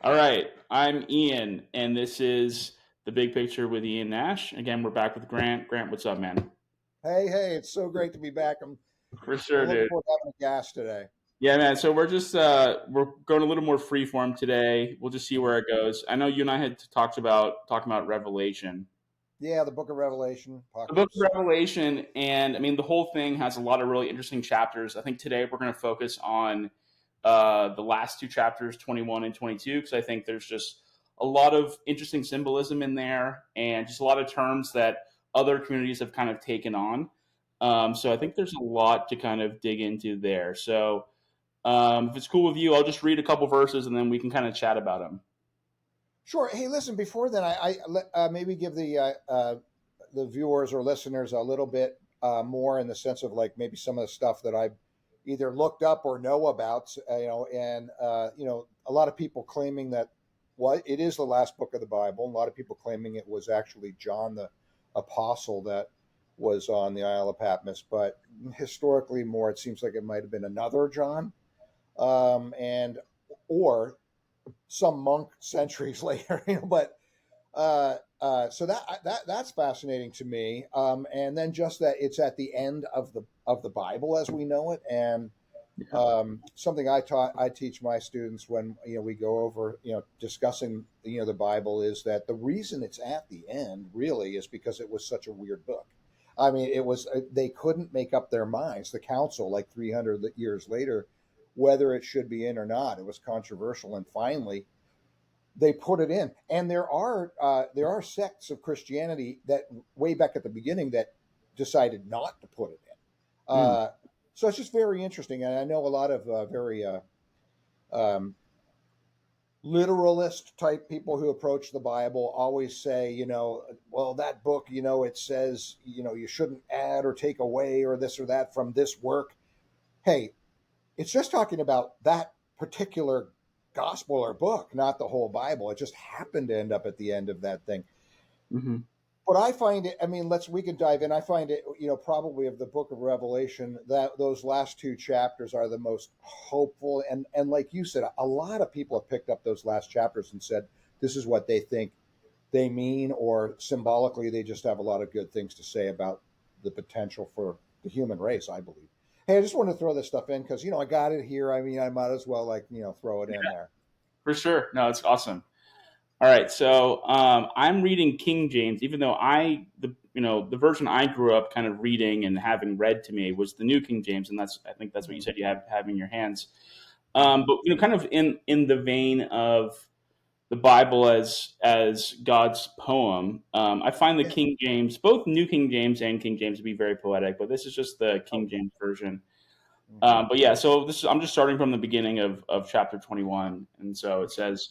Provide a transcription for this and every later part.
All right, I'm Ian, and this is the Big Picture with Ian Nash. Again, we're back with Grant. Grant, what's up, man? Hey, it's so great to be back. For I'm sure, looking dude. forward to having a gas today. Yeah, man. So we're going a little more freeform today. We'll just see where it goes. I know you and I had talked about talking about Revelation, Yeah, the book of Revelation, the book of Apocalypse. Revelation, and I mean the whole thing has a lot of really interesting chapters. I think today we're going to focus on the last two chapters, 21 and 22, because I think there's just a lot of interesting symbolism in there, and just a lot of terms that other communities have kind of taken on. So I think there's a lot to kind of dig into there. So if it's cool with you, I'll just read a couple verses and then we can kind of chat about them. Sure. Hey, listen. Before then, maybe give the viewers or listeners a little bit more in the sense of like maybe some of the stuff that I've either looked up or know about. And a lot of people claiming that what it is the last book of the Bible. And a lot of people claiming it was actually John the apostle that was on the Isle of Patmos. But historically, more it seems like it might have been another John, and or some monk centuries later. So that's fascinating to me. And then just that it's at the end of the Bible as we know it, and Yeah. something I teach my students when we go over discussing the Bible is that the reason it's at the end really is because it was such a weird book. I mean, it was they couldn't make up their minds. The council, like 300 years later, whether it should be in or not, it was controversial, and finally they put it in. And there are sects of Christianity that way back at the beginning that decided not to put it in. Mm. So it's just very interesting, and I know a lot of very um, literalist type people who approach the Bible always say, well, that book, it says, you shouldn't add or take away or this or that from this work. Hey, it's just talking about that particular gospel or book, not the whole Bible. It just happened to end up at the end of that thing. Hmm. But I find it, I mean, we can dive in. I find it, probably of the book of Revelation, that those last two chapters are the most hopeful. And like you said, a lot of people have picked up those last chapters and said, this is what they think they mean, or symbolically, they just have a lot of good things to say about the potential for the human race, I believe. Hey, I just want to throw this stuff in because, I got it here. I mean, I might as well, like, throw it in Yeah, there. for sure. No, it's awesome. All right, so I'm reading King James, even though the version I grew up kind of reading and having read to me was the New King James, and I think that's what you Mhm. said you have in your hands. Mhm. But kind of in the vein of the Bible as God's poem, I find the Yeah. King James, both New King James and King James, to be very poetic. But this is just the Oh, King James version. mhm. But yeah, so I'm just starting from the beginning of chapter 21, and so it Okay. says.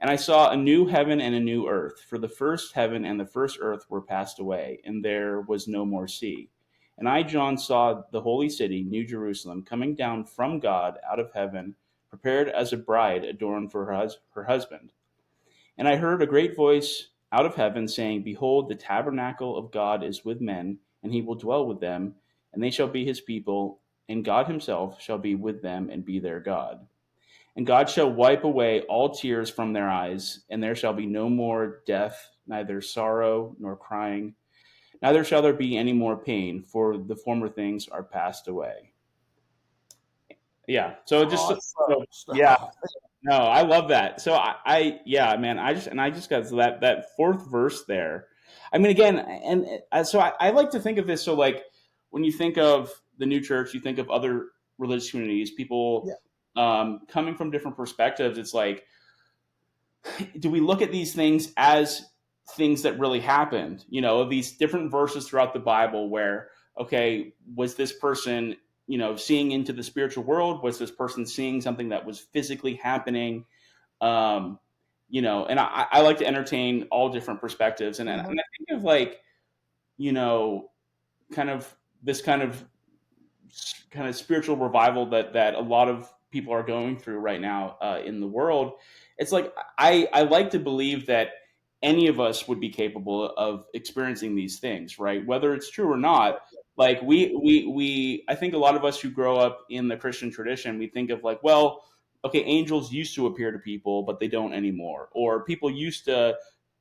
And I saw a new heaven and a new earth, for the first heaven and the first earth were passed away, and there was no more sea. And I, John, saw the holy city, New Jerusalem, coming down from God out of heaven, prepared as a bride adorned for her husband. And I heard a great voice out of heaven saying, behold, the tabernacle of God is with men, and he will dwell with them, and they shall be his people, and God himself shall be with them and be their God. And God shall wipe away all tears from their eyes, and there shall be no more death, neither sorrow nor crying, neither shall there be any more pain, for the former things are passed away. Yeah. So Awesome yeah, stuff. no, I love that. So yeah, man, I just got that fourth verse there. I mean, again, and so I like to think of this. So like when you think of the new church, you think of other religious communities, people Yeah. coming from different perspectives. It's like, do we look at these things as things that really happened? These different verses throughout the Bible where, okay, was this person, seeing into the spiritual world? Was this person seeing something that was physically happening? Um, and I like to entertain all different perspectives. And Mhm. I think of like, you know, kind of this kind of spiritual revival that a lot of people are going through right now in the world. It's like I like to believe that any of us would be capable of experiencing these things, right? Whether it's true or not. Like I think a lot of us who grow up in the Christian tradition, we think of like, well, okay, angels used to appear to people, but they don't anymore, or people used to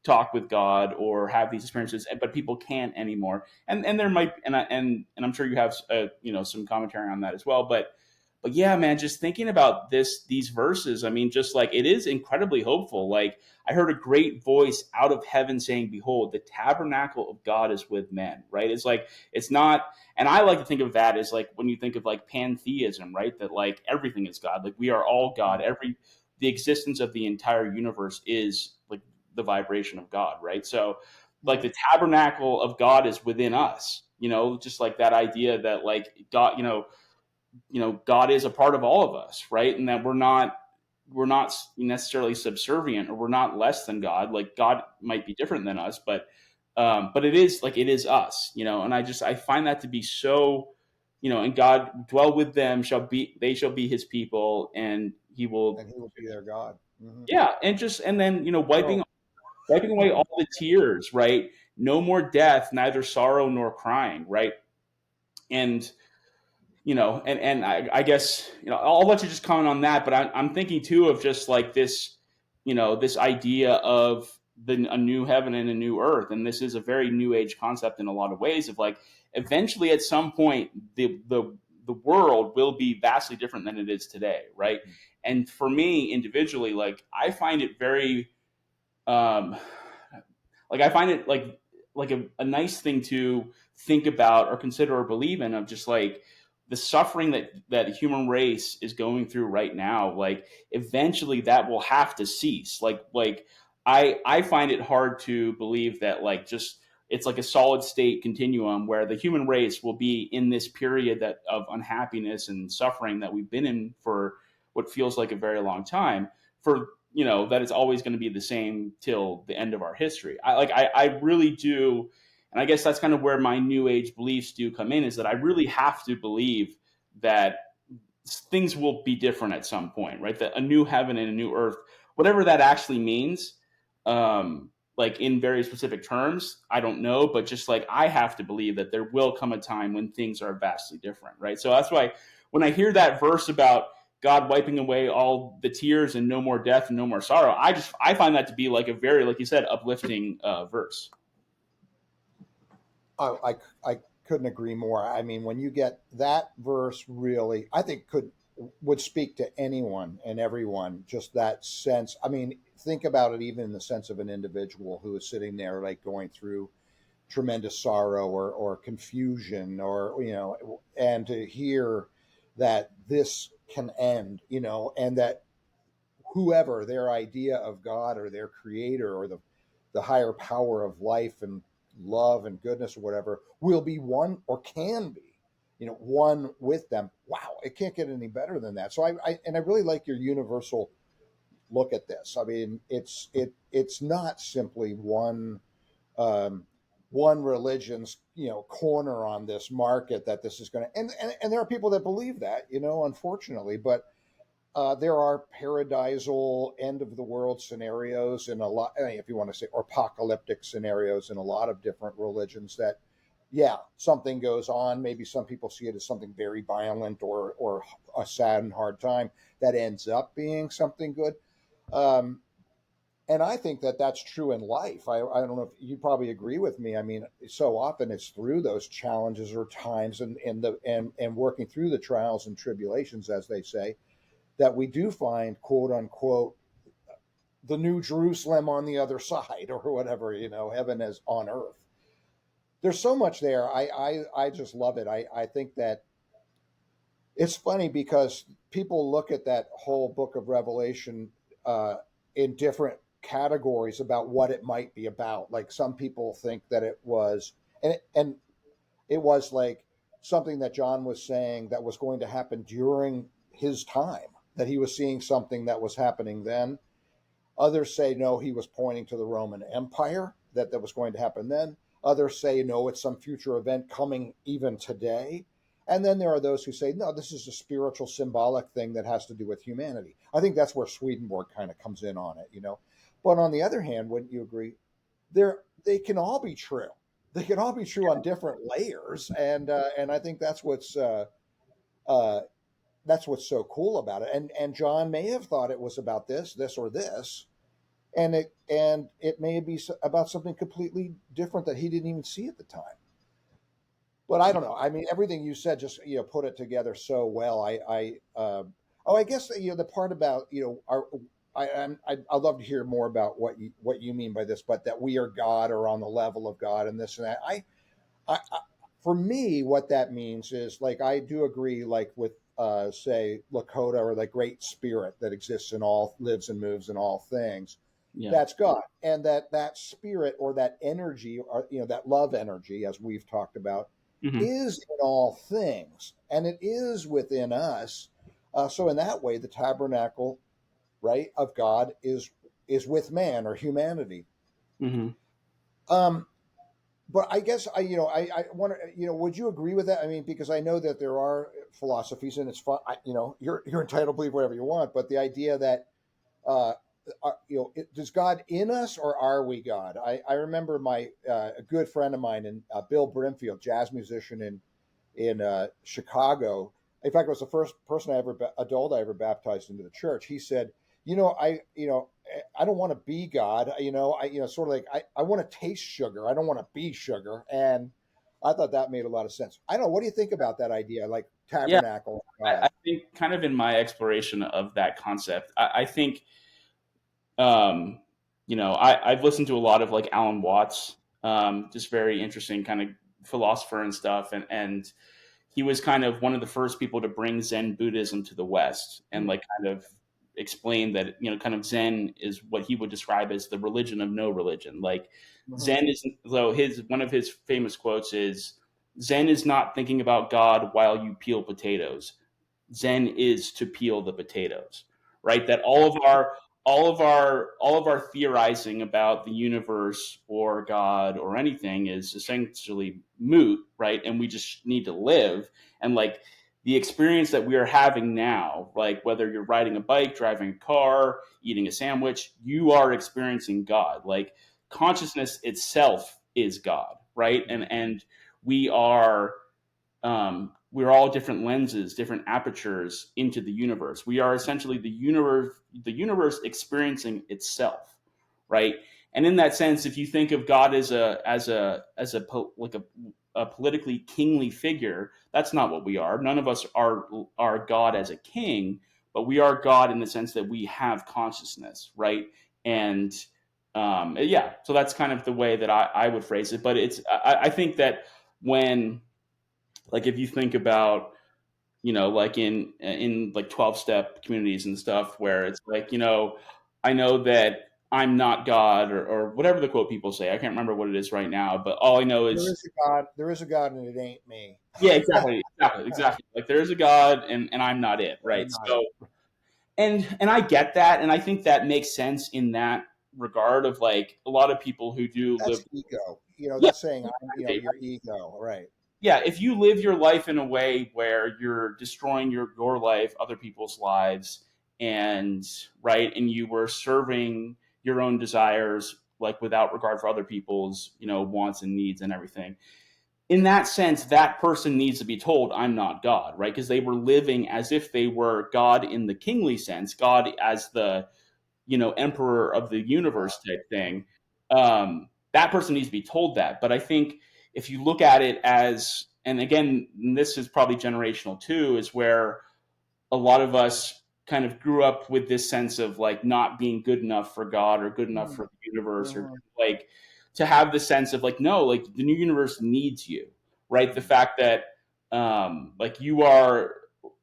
talk with God or have these experiences, but people can't anymore. And there might and I'm sure you have some commentary on that as well. But yeah, man, just thinking about these verses, I mean, just like it is incredibly hopeful. Like I heard a great voice out of heaven saying, "Behold, the tabernacle of God is with men." Right? It's like it's not, and I like to think of that as like when you think of like pantheism, right? That like everything is God, like we are all God. The existence of the entire universe is like the vibration of God, right? So like Mm-hmm. the tabernacle of God is within us, just like that idea that like God, God is a part of all of us, right? And that we're not necessarily subservient, or we're not less than God. Like God might be different than us, but it is us, and I find that to be so, and God dwell with them, they shall be his people, and he will, And he will be their God. Mm-hmm. yeah, and then, So, wiping away all the tears, right? No more death, neither sorrow nor crying, right? And and I guess, I'll let you just comment on that, but I'm thinking too of just like this, this idea of a new heaven and a new earth, and this is a very new age concept in a lot of ways. Of like, eventually, at some point, the world will be vastly different than it is today, right? And for me individually, like I find it very, um, like I find it like a nice thing to think about or consider or believe in, of just like the suffering that the human race is going through right now. Like eventually that will have to cease. Like I find it hard to believe that like just it's like a solid state continuum where the human race will be in this period that of unhappiness and suffering that we've been in for what feels like a very long time, for that it's always going to be the same till the end of our history. I really do, and I guess that's kind of where my new age beliefs do come in, is that I really have to believe that things will be different at some point, right? That a new heaven and a new earth, whatever that actually means, like in very specific terms, I don't know, but just like I have to believe that there will come a time when things are vastly different, right? So that's why when I hear that verse about God wiping away all the tears and no more death and no more sorrow, I find that to be like a very, like you said, uplifting verse. I couldn't agree more. I mean, when you get that verse, really, I think would speak to anyone and everyone. Just that sense. I mean, think about it, even in the sense of an individual who is sitting there, like going through tremendous sorrow or confusion, or and to hear that this can end, and that whoever their idea of God or their creator or the higher power of life and love and goodness or whatever will be one, or can be, one with them. Wow, it can't get any better than that. So I really like your universal look at this. I mean, it's not simply um, one religion's corner on this market that this is going to, and there are people that believe that, unfortunately, but there are paradisal end of the world scenarios in a lot, I mean, if you want to say, or apocalyptic scenarios in a lot of different religions, that, yeah, something goes on. Maybe some people see it as something very violent or a sad and hard time that ends up being something good. Um, and I think that that's true in life. I don't know if you probably agree with me. I mean, so often it's through those challenges or times and working through the trials and tribulations, as they say, that we do find, quote unquote, the new Jerusalem on the other side, or whatever, heaven as on earth. There's so much there. I just love it. I think that it's funny because people look at that whole book of Revelation in different categories about what it might be about. Like some people think that it was, and it was like something that John was saying that was going to happen during his time, that he was seeing something that was happening then. Others say, no, he was pointing to the Roman Empire, that was going to happen then. Others say, no, it's some future event coming even today. And then there are those who say, no, this is a spiritual, symbolic thing that has to do with humanity. I think that's where Swedenborg kind of comes in on it. But on the other hand, wouldn't you agree? They can all be true. They can all be true on different layers, and I think that's uh, that's what's so cool about it. And John may have thought it was about this, or this, and it may be about something completely different that he didn't even see at the time. But I don't know. I mean, everything you said just put it together so well. Oh, I guess the part about our I'd love to hear more about what you mean by this, but that we are God or on the level of God and this and that. I for me, what that means is like I do agree, like with say Lakota or the Great Spirit that exists in all, lives and moves in all things. Yeah. That's God, and that spirit or that energy, or that love energy, as we've talked about, Hmm. is in all things, and it is within us. So in that way, the tabernacle, right, of God is with man or humanity. Hmm. Um, but I guess I want to, would you agree with that? I mean, because I know that there are philosophies, and it's fun. You're entitled to believe whatever you want, but the idea that uh, does God in us, or are we God? I remember a good friend of mine, and Bill Brimfield, jazz musician in Chicago. In fact, it was the first person adult I ever baptized into the church. He said, I don't want to be God. Sort of like I want to taste sugar. I don't want to be sugar. And I thought that made a lot of sense. I don't know. What do you think about that idea, like Yeah. tabernacle I God? think kind of in my exploration of that concept, I think, I've listened to a lot of like Alan Watts, just very interesting kind of philosopher and stuff. And he was kind of one of the first people to bring Zen Buddhism to the West and Hmm. like kind of explain that, kind of Zen is what he would describe as the religion of no religion. Like Hmm. Zen is, though one of his famous quotes is, Zen is not thinking about God while you peel potatoes. Zen is to peel the potatoes, right? That all of our theorizing about the universe or God or anything is essentially moot, right? And we just need to live. And like the experience that we are having now, like whether you're riding a bike, driving a car, eating a sandwich, you are experiencing God. Like consciousness itself is God, right? And we are we're all different lenses, different apertures into the universe. We are essentially the universe experiencing itself, right? And in that sense, if you think of God as a politically kingly figure, that's not what we are. None of us are God as a king, but we are God in the sense that we have consciousness, right? And yeah, so that's kind of the way that I would phrase it. But I think that when, like, if you think about, like in like 12-step communities and stuff, where it's like, I know that I'm not God, or whatever the quote people say. I can't remember what it is right now, but all I know There is, is a God. There is a God, and it ain't me. yeah, exactly, exactly, exactly. Like there is a God, and I'm not it, right? I'm not So, it. and I get that, and I think that makes sense in that regard of like a lot of people who do live. That's ego. Yeah, That's saying I'm. Your ego, right? yeah, if you live your life in a way where you're destroying your life, other people's lives, and right, and you were serving your own desires like without regard for other people's, wants and needs and everything. In that sense, that person needs to be told, I'm not God, right? Because they were living as if they were God in the kingly sense, God as the, emperor of the universe type thing. That person needs to be told that. But I think if you look at it as, and again, this is probably generational too, is where a lot of us kind of grew up with this sense of like not being good enough for God or good enough for the universe, or Mhm. like to have the sense of like, no, like the new universe needs you, right? The Mhm. fact that like you are,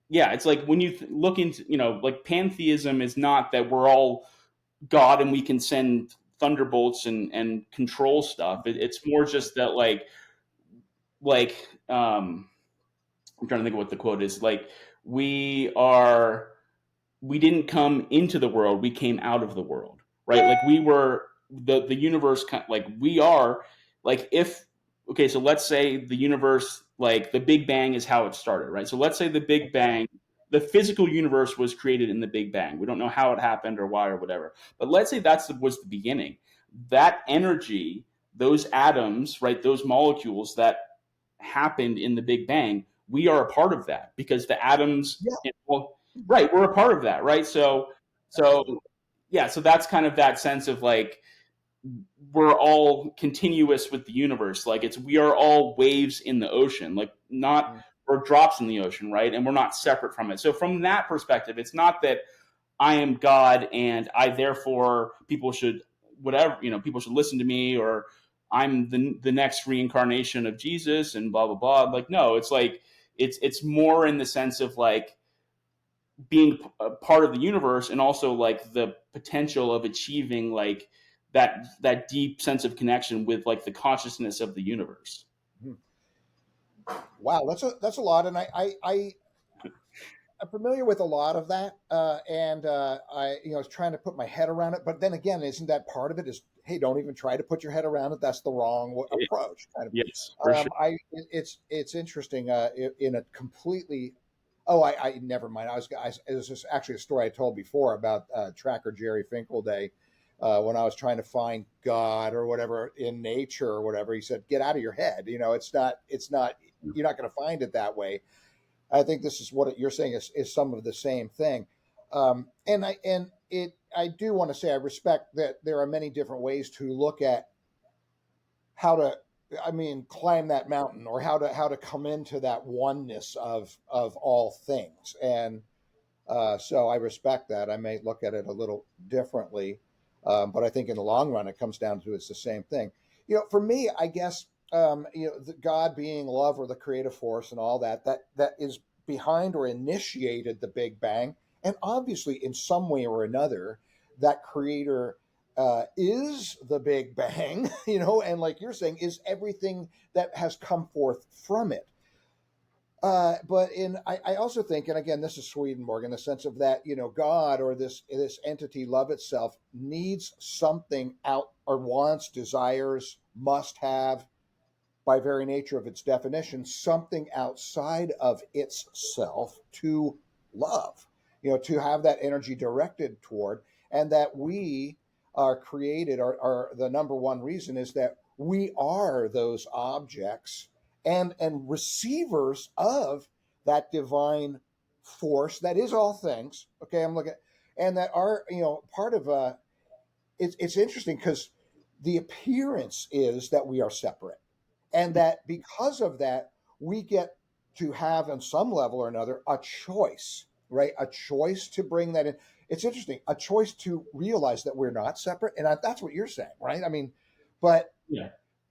yeah, it's like when you look into, like pantheism is not that we're all God and we can send thunderbolts and control stuff. It's more just that like I'm trying to think of what the quote is. Like we are we didn't come into the world, we came out of the world, right? Like we were the universe, like we are, like if, okay, so let's say the universe, like the Big Bang is how it started, right? So let's say the Big Okay. Bang, the physical universe was created in the Big Bang. We don't know how it happened or why or whatever, but let's say was the beginning. That energy, those atoms, right, those molecules that happened in the Big Bang we are a part of that because the atoms, Yeah, well, right, we're a part of that, right? So absolutely. yeah, so that's kind of that sense of like we're all continuous with the universe. Like we are all waves in the ocean, like not Mm. or drops in the ocean, right? And we're not separate from it. So from that perspective, it's not that I am God and I therefore people should whatever, people should listen to me, or I'm the next reincarnation of Jesus and blah blah blah. Like no, it's like it's more in the sense of like being a part of the universe, and also like the potential of achieving like that deep sense of connection with like the consciousness of the universe. Mhm. Wow, that's a lot, and I'm familiar with a lot of that, and I was trying to put my head around it. But then again, isn't that part of it? Is hey, don't even try to put your head around it. That's the wrong It, approach. Kind yes, for of. sure. It's interesting. In a completely. Oh, I never mind. It was just actually a story I told before about Tracker Jerry Finkelday. When I was trying to find God or whatever in nature or whatever, he said, "Get out of your head. It's not. It's not. You're not going to find it that way." I think this is what you're saying is some of the same thing. I do want to say I respect that there are many different ways to look at how to, I mean, climb that mountain, or how to come into that oneness of all things. And so I respect that. I may look at it a little differently, but I think in the long run it comes down to it's the same thing. For me, I guess the God being love or the creative force and all that is behind or initiated the Big Bang, and obviously in some way or another that creator is the Big Bang, and like you're saying, is everything that has come forth from it. I also think, and again, this is Swedenborg in the sense of that, God or this entity, love itself, needs something out, or wants, desires, must have, by very nature of its definition, something outside of itself to love, to have that energy directed toward, and that we are created, or the number one reason is that we are those objects and receivers of that divine force that is all things. Okay, I'm looking, and that are part of it's interesting because the appearance is that we are separate, and that because of that we get to have on some level or another a choice, right? A choice to bring that in. It's interesting, a choice to realize that we're not separate, and that's what you're saying, right? I mean, but Yeah,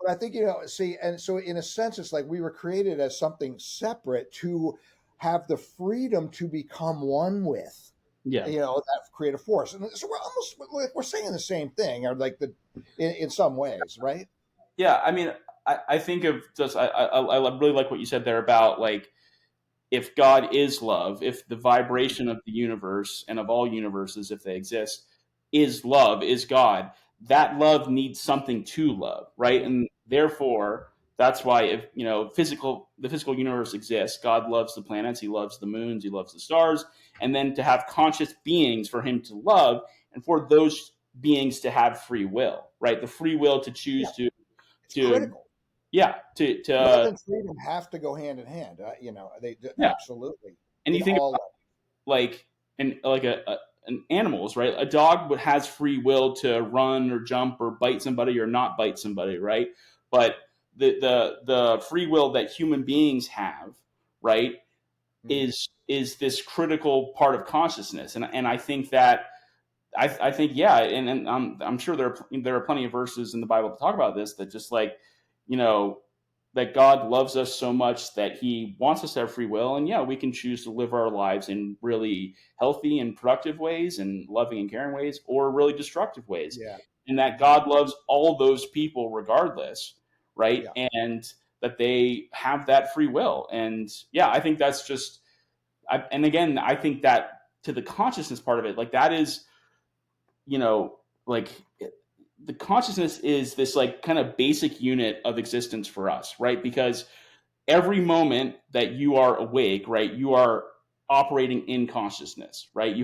I think see, and so in a sense it's like we were created as something separate to have the freedom to become one with yeah, that creative force. And so we're almost like we're saying the same thing, or like in some ways, right? yeah. I mean, I think of just I really like what you said there about like if God is love, if the vibration of the universe and of all universes, if they exist, is love, is God, that love needs something to love, right? Mhm. And therefore, that's why if the physical universe exists, God loves the planets, He loves the moons, He loves the stars, and then to have conscious beings for Him to love, and for those beings to have free will, right? The free will to Yeah, choose it's to critical. yeah Love to and freedom have to go hand in hand. They yeah. absolutely And in you think all like an animals, right? A dog has free will to run or jump or bite somebody or not bite somebody, right? But the free will that human beings have, right, levels. is this critical part of consciousness, and I think that I think yeah, and I'm sure there are plenty of verses in the Bible to talk about this that just like you know that God loves us so much that He wants us to have free will, and yeah, we can choose to live our lives in really healthy and productive ways, and loving and caring ways, or really destructive ways, Yeah. and that Hmm. God loves all those people regardless, right? Yeah. And that they have that free will, and yeah, I think that's just, and again, I think that to the consciousness part of it, like that is you know, like the consciousness is this like kind of basic unit of existence for us, right? Because every moment that you are awake, right, you are operating in consciousness, right?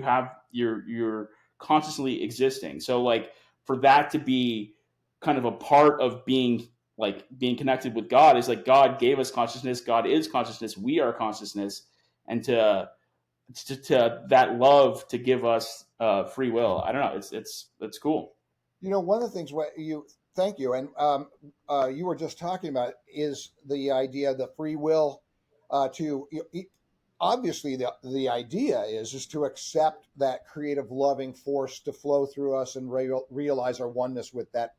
You're consciously existing. So like for that to be kind of a part of being like being connected with God is like God gave us consciousness, God is consciousness, we are consciousness, and to that love to give us free will. I don't know. It's cool. One of the things what you thank you, and you were just talking about is the idea, the free will, to obviously the idea is to accept that creative, loving force to flow through us and realize our oneness with that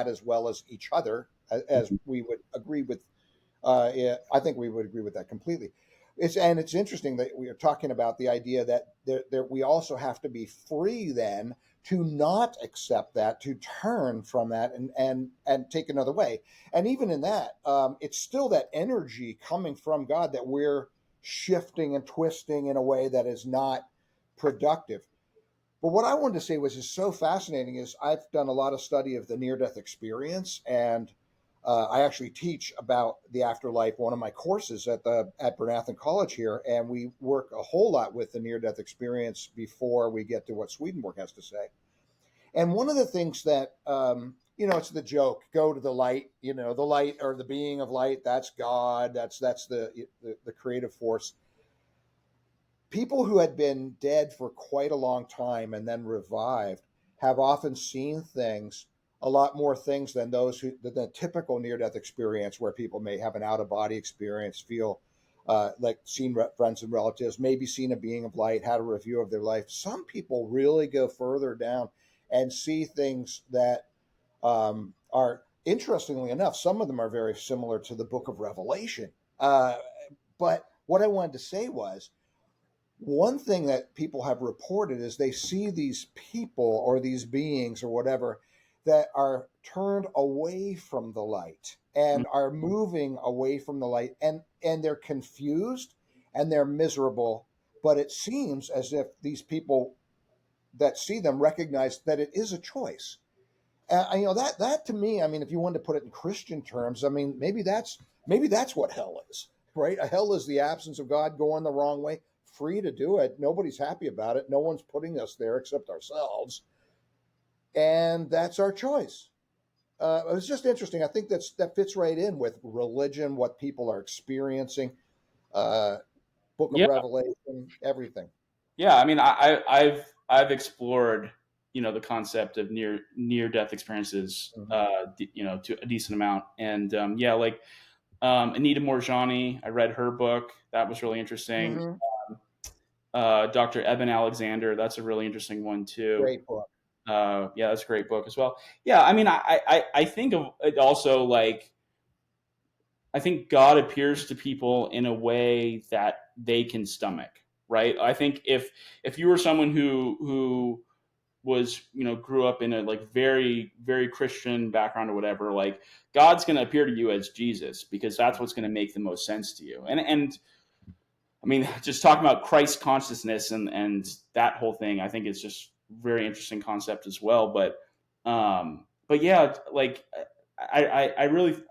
as well as each other, as we would agree with. Yeah, I think we would agree with that completely. It's interesting that we are talking about the idea that we also have to be free then to not accept that, to turn from that and take another way. And even in that, it's still that energy coming from God that we're shifting and twisting in a way that is not productive. But what I wanted to say was is so fascinating is I've done a lot of study of the near death experience, and I actually teach about the afterlife. One of my courses at Bernathen College here, and we work a whole lot with the near death experience before we get to what Swedenborg has to say. And one of the things that it's the joke: go to the light. The light or the being of light. That's God. That's the creative force. People who had been dead for quite a long time and then revived have often seen things, a lot more things than the typical near-death experience, where people may have an out-of-body experience, feel like seen friends and relatives, maybe seen a being of light, had a review of their life. Some people really go further down and see things that are, interestingly enough, some of them are very similar to the Book of Revelation. But what I wanted to say was, one thing that people have reported is they see these people or these beings or whatever that are turned away from the light and are moving away from the light, and they're confused and they're miserable, but it seems as if these people that see them recognize that it is a choice. That to me, I mean, if you wanted to put it in Christian terms, I mean, maybe that's what hell is, right? A hell is the absence of God, going the wrong way, free to do it. Nobody's happy about it. No one's putting us there except ourselves, and that's our choice. It was just interesting. I think that fits right in with religion, what people are experiencing, uh, Book of Yeah, Revelation, everything. yeah. I mean, I've explored the concept of near death experiences Mm-hmm. to a decent amount, and yeah, like Anita Morjani, I read her book. That was really interesting. Mm-hmm. Dr. Eben Alexander, that's a really interesting one too. Great book. Yeah, that's a great book as well. Yeah, I mean, I think of it also like I think God appears to people in a way that they can stomach, right? I think if you were someone who was grew up in a like very very Christian background or whatever, like God's going to appear to you as Jesus because that's what's going to make the most sense to you. And I mean, just talking about Christ consciousness and that whole thing, I think it's just very interesting concept as well. But yeah, like I really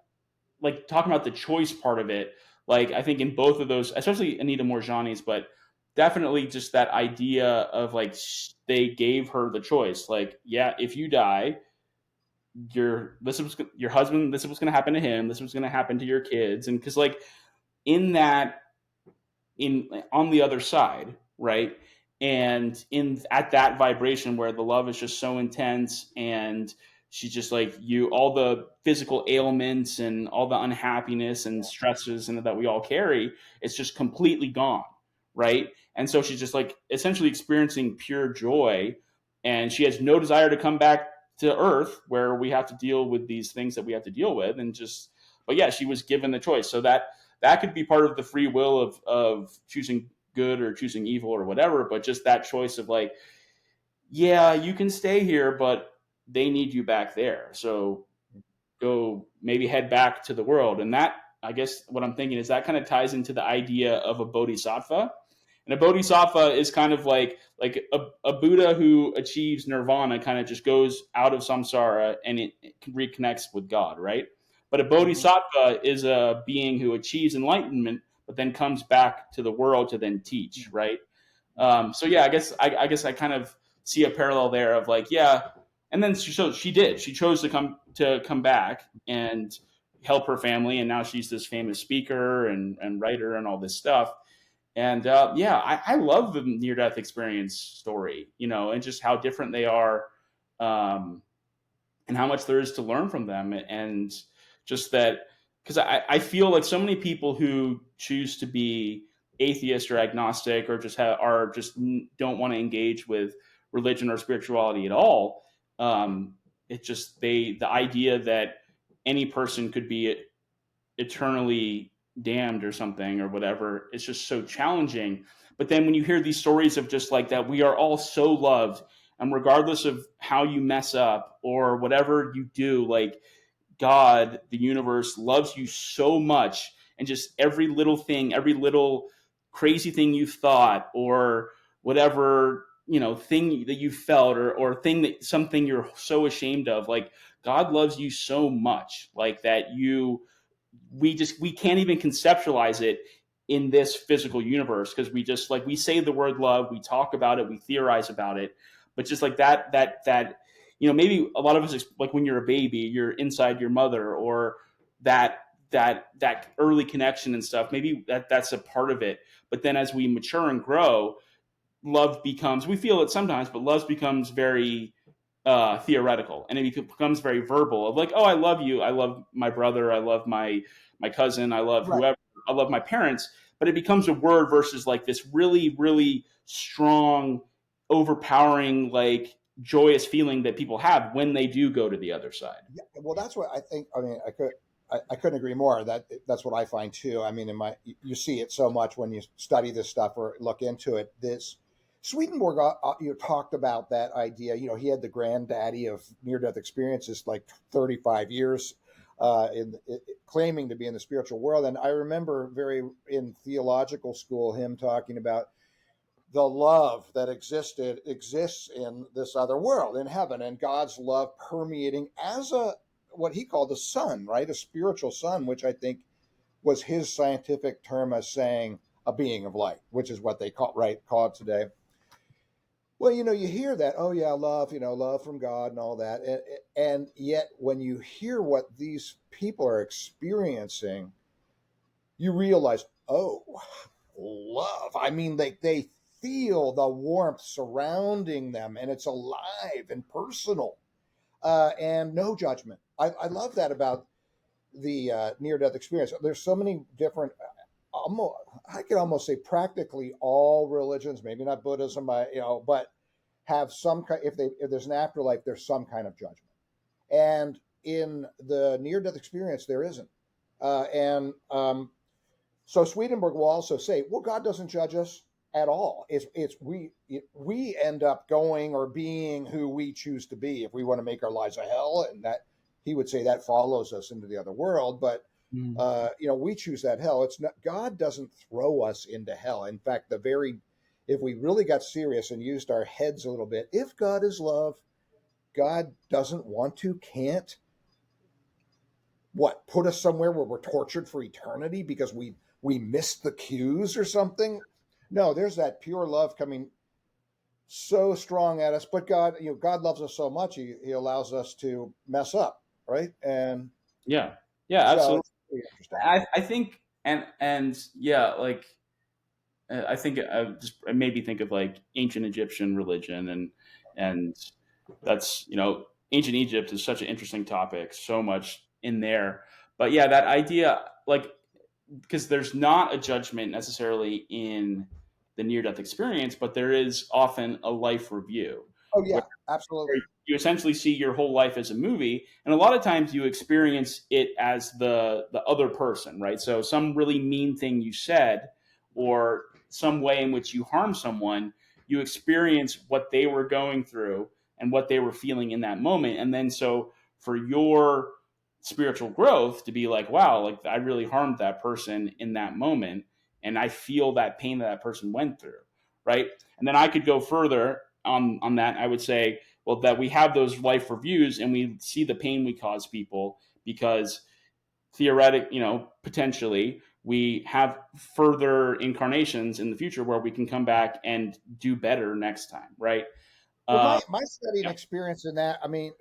like talking about the choice part of it. Like I think in both of those, especially Anita Morjani's, but definitely just that idea of like they gave her the choice. Like, yeah, if you die, your husband, this is what's going to happen to him. This is what's going to happen to your kids, and because like in that in on the other side, right? And in at that vibration where the love is just so intense and she's just like you all the physical ailments and all the unhappiness and stresses and that we all carry, it's just completely gone, right? And so she's just like essentially experiencing pure joy and she has no desire to come back to earth where we have to deal with these things that we have to deal with and just but yeah, she was given the choice. So that could be part of the free will of choosing good or choosing evil or whatever, but just that choice of like, yeah, you can stay here, but they need you back there. So go maybe head back to the world. And that, I guess, what I'm thinking is that kind of ties into the idea of a bodhisattva. And a bodhisattva is kind of like a Buddha who achieves nirvana, kind of just goes out of samsara and it reconnects with God, right? But a Mm-hmm. bodhisattva is a being who achieves enlightenment, but then comes back to the world to then teach, right? So yeah, I guess I kind of see a parallel there of like yeah, and then she chose to come back and help her family, and now she's this famous speaker and writer and all this stuff. And yeah, I love the near death experience story, and just how different they are, um, and how much there is to learn from them. And just that, because I feel like so many people who choose to be atheist or agnostic, or just are just don't want to engage with religion or spirituality at all. It just the idea that any person could be eternally damned or something or whatever, it's just so challenging. But then when you hear these stories of just like that, we are all so loved, and regardless of how you mess up or whatever you do, like God, the universe loves you so much, and just every little thing, every little crazy thing you thought, or whatever, thing that you felt, or thing that something you're so ashamed of, like God loves you so much, like that we can't even conceptualize it in this physical universe, because we just, like, we say the word love, we talk about it, we theorize about it, but just like that, maybe a lot of us, like when you're a baby, you're inside your mother, or that early connection and stuff, maybe that's a part of it. But then as we mature and grow, love becomes, we feel it sometimes, but love becomes very theoretical, and it becomes very verbal, of like, oh, I love you, I love my brother, I love my cousin, I love Right. whoever, I love my parents. But it becomes a word versus like this really, really strong, overpowering, like joyous feeling that people have when they do go to the other side. Yeah, well, that's what I think. I mean, I couldn't agree more. That's what I find too. I mean, you see it so much when you study this stuff or look into it. This Swedenborg, you talked about that idea. He had the granddaddy of near death experiences, like 35 years, claiming to be in the spiritual world. And I remember in theological school him talking about the love that exists in this other world, in heaven, and God's love permeating as a what he called a sun, right? A spiritual sun, which I think was his scientific term as saying a being of light, which is what they call it today. Well, you hear that, oh yeah, love, love from God and all that, and yet when you hear what these people are experiencing, you realize, oh, love. I mean, they feel the warmth surrounding them, and it's alive and personal, and no judgment. I love that about the near death experience. There's so many different. Almost, I could almost say practically all religions, maybe not Buddhism, but have some kind. If there's an afterlife, there's some kind of judgment, and in the near death experience, there isn't. And So Swedenborg will also say, well, God doesn't judge us at all. We end up going or being who we choose to be. If we want to make our lives a hell, and that he would say that follows us into the other world, but Mm. we choose that hell. It's not, God doesn't throw us into hell. In fact, if we really got serious and used our heads a little bit, if God is love, God doesn't want to, can't, put us somewhere where we're tortured for eternity because we missed the cues or something. No, there's that pure love coming so strong at us. But God loves us so much, he allows us to mess up, right? And Yeah, yeah, so absolutely. it's really interesting. I think, and yeah, like I think it made me think of like ancient Egyptian religion, and that's, ancient Egypt is such an interesting topic, so much in there. But yeah, that idea, like, because there's not a judgment necessarily in the near death experience, but there is often a life review, Oh where yeah, absolutely. you essentially see your whole life as a movie, and a lot of times you experience it as the other person, right? So some really mean thing you said, or some way in which you harm someone, you experience what they were going through and what they were feeling in that moment. And then so for your spiritual growth to be like, wow, like I really harmed that person in that moment, and I feel that pain that person went through, right? And then I could go further on that. I would say, well, that we have those life reviews and we see the pain we cause people, because potentially we have further incarnations in the future where we can come back and do better next time, right? Well, Uh, my study and yeah, experience in that, I mean,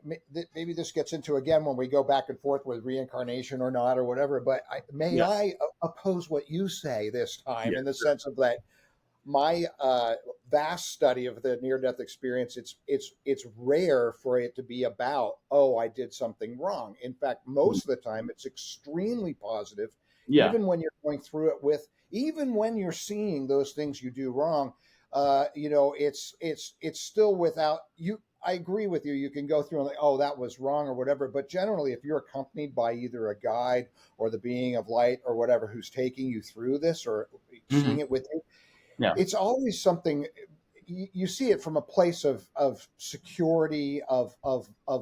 maybe this gets into again when we go back and forth with reincarnation or not or whatever. But may yeah, I oppose what you say this time yeah, in the sense of that my vast study of the near death experience, it's rare for it to be about, oh, I did something wrong. In fact, most of the time it's extremely positive, yeah, even when you're going through it with, even when you're seeing those things you do wrong. It's still without you. I agree with you. You can go through and like, oh, that was wrong or whatever. But generally, if you're accompanied by either a guide or the being of light or whatever who's taking you through this or seeing hmm it with you, yeah, it's always something you see it from a place of security, of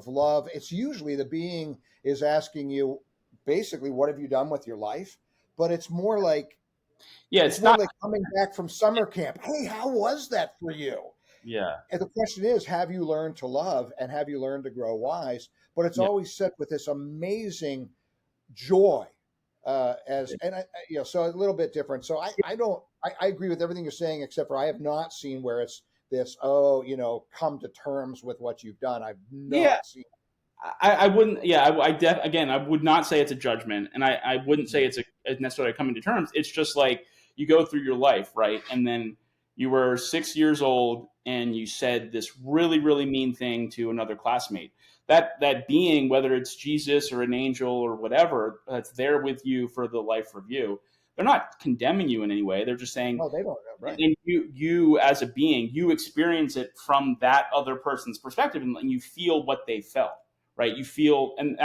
love. It's usually the being is asking you basically, what have you done with your life? But yeah. it's It's more not. like coming back from summer camp. Hey, how was that for you? Yeah, And the question is, have you learned to love and have you learned to grow wise? But it's yeah, always said with this amazing joy, as and so a little bit different. So I don't I agree with everything you're saying, except for I have not seen where it's this, oh, come to terms with what you've done. I've yeah. not seen. I wouldn't. Yeah, again, I would not say it's a judgment, and I wouldn't say it's a necessarily coming to terms. It's just like you go through your life, right? And then you were 6 years old, and you said this really, really mean thing to another classmate. That being, whether it's Jesus or an angel or whatever, that's there with you for the life review. They're not condemning you in any way. They're just saying, No, they don't know, right? and you as a being, you experience it from that other person's perspective, and you feel what they felt, right? You feel, and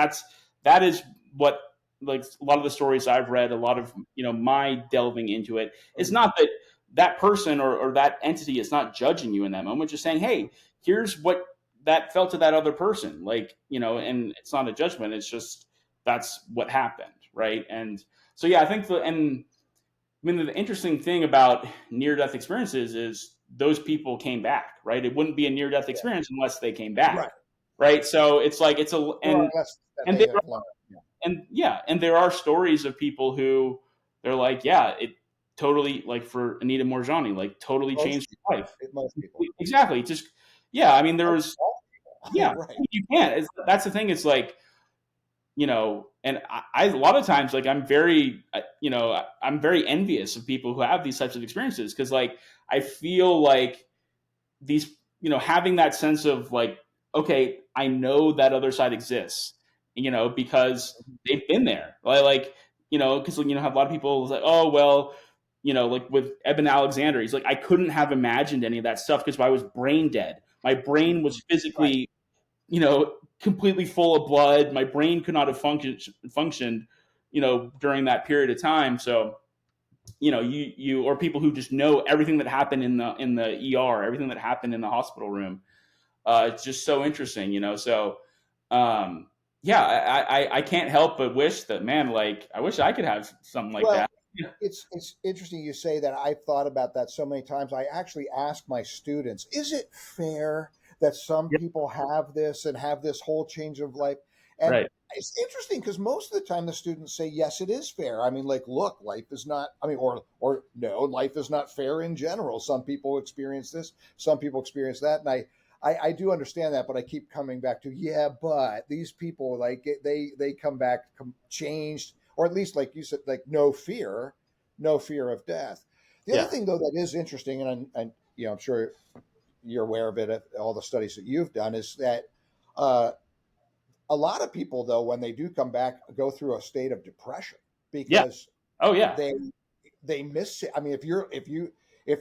that is what, like, a lot of the stories I've read, a lot of my delving into it, it's Mhm. not that that person or that entity is not judging you in that moment, just saying, hey, here's what that felt to that other person, like, and it's not a judgment, it's just that's what happened, right? And so yeah, I think I mean, the interesting thing about near death experiences is those people came back, right? It wouldn't be a near death Yeah, experience unless they came right. back, right? So it's like it's a Or unless that and they there have learned. Yeah. and yeah, and there are stories of people who they're like, yeah, it totally, like for Anita Morjani, like totally Most changed people, her life. most people. Exactly. Just yeah, I mean, there I mean, was all yeah, people. Right. you can't. That's the thing. It's like and I a lot of times, like, I'm very I'm very envious of people who have these types of experiences, because like I feel like these having that sense of like, okay, I know that other side exists, because they've been there, because have a lot of people like, oh well, like with Eben Alexander, he's like, I couldn't have imagined any of that stuff because I was brain dead, my brain was Right. physically completely full of blood. My brain could not have functioned, during that period of time. So, you or people who just know everything that happened in the ER, everything that happened in the hospital room. It's just so interesting, So, um, yeah, I can't help but wish that, man, like, I wish I could have something like Well, that. Yeah, it's interesting you say that. I've thought about that so many times. I actually ask my students, is it fair that some yeah, people have this and have this whole change of life? And right. it's interesting because most of the time the students say, yes, it is fair. I mean, like, look, life is not, I mean, or no, life is not fair in general. Some people experience this, some people experience that. And I do understand that, but I keep coming back to, yeah, but these people, like, they come back changed, or at least, like you said, like, no fear of death. The other Yeah, thing, though, that is interesting, and I'm sure you're aware of it, all the studies that you've done, is that uh, a lot of people, though, when they do come back, go through a state of depression yeah. because Oh yeah, they they miss it. I mean, if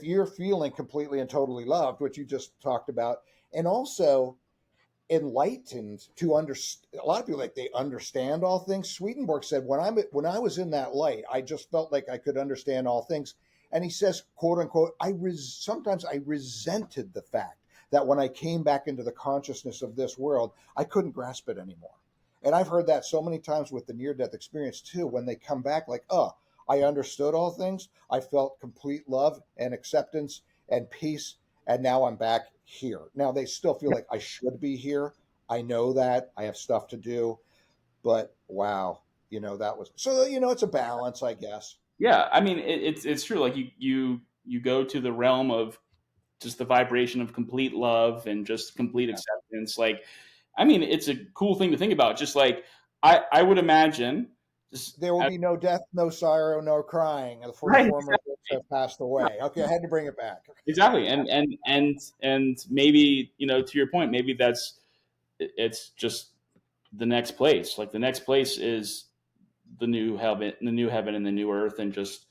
you're feeling completely and totally loved, which you just talked about, and also enlightened to understand. A lot of people, like, they understand all things. Swedenborg said, when I was in that light, I just felt like I could understand all things. And he says, quote unquote, sometimes I resented the fact that when I came back into the consciousness of this world, I couldn't grasp it anymore. And I've heard that so many times with the near death experience too, when they come back, like, oh, I understood all things. I felt complete love and acceptance and peace, and now I'm back here. Now they still feel like I should be here. I know that I have stuff to do, but wow, that was so. It's a balance, I guess. yeah. I mean, it's true. Like, you go to the realm of just the vibration of complete love and just complete Yeah. acceptance. Like, I mean, it's a cool thing to think about. Just like I would imagine, just There will be no death, no sorrow, no crying, for the right, former things have passed away. Okay, I had to bring it back. exactly, and maybe, to your point, maybe it's just the next place. Like the next place is the new heaven and the new earth, and just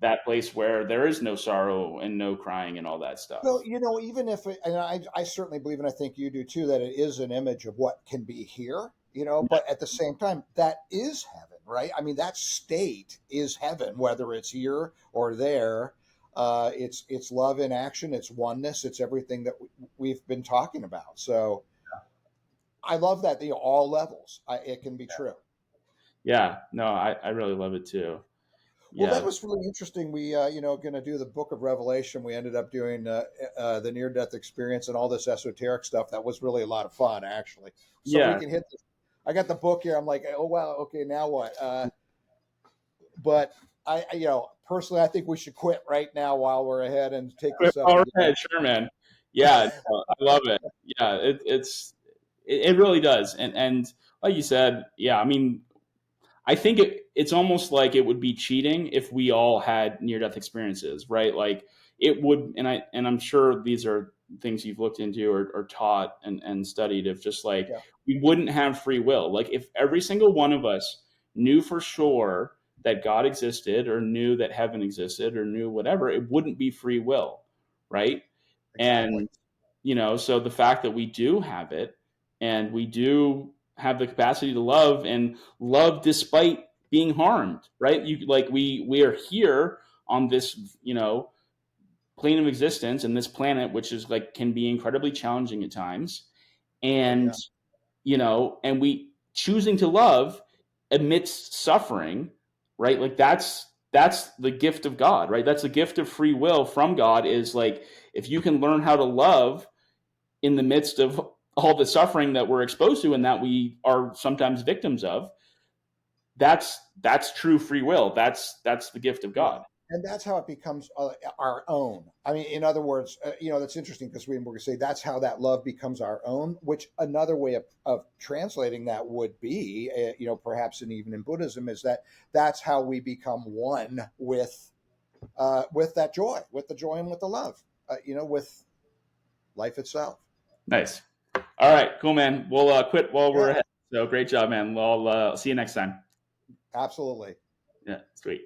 that place where there is no sorrow and no crying and all that Well, stuff. even if, and I certainly believe, and I think you do too, that it is an image of what can be here, but at the same time, that is heaven, right? I mean, that state is heaven, whether it's here or there. It's love in action, it's oneness, it's everything that we've been talking about. So I love that, all levels, it can be true. Yeah, no, I really love it too. Well, that Yeah, was really interesting. We, going to do the Book of Revelation. We ended up doing the near-death experience and all this esoteric stuff. That was really a lot of fun, actually. So we yeah, can hit this. I got the book here. I'm like, oh wow, okay, now what? But personally, I think we should quit right now while we're ahead and take this up all again. right, sure, man. Yeah, no, I love it. Yeah, it really does, and like you said, yeah, I mean, I think it's almost like it would be cheating if we all had near death experiences, right? Like it would, and I'm sure these are things you've looked into or taught and studied, of just like Yeah, we wouldn't have free will. Like if every single one of us knew for sure that God existed, or knew that heaven existed, or knew whatever, it wouldn't be free will, right? exactly. And so the fact that we do have it, and we do have the capacity to love, and love despite being harmed, right? You like we are here on this, plane of existence, and this planet, which is like can be incredibly challenging at times, Oh and yeah, and we choosing to love amidst suffering, right? Like that's the gift of God, right? That's the gift of free will from God, is like if you can learn how to love in the midst of all the suffering that we're exposed to and that we are sometimes victims of, that's true free will. That's the gift of yeah. God. And that's how it becomes our own. I mean, in other words, that's interesting because we're going to say that's how that love becomes our own. Which another way of translating that would be, perhaps, and even in Buddhism, is that that's how we become one with that joy, with the joy and with the love, with life itself. Nice. All right, cool, man. We'll quit while we're Yeah, ahead. So great job, man. I'll see you next time. absolutely. Yeah, sweet.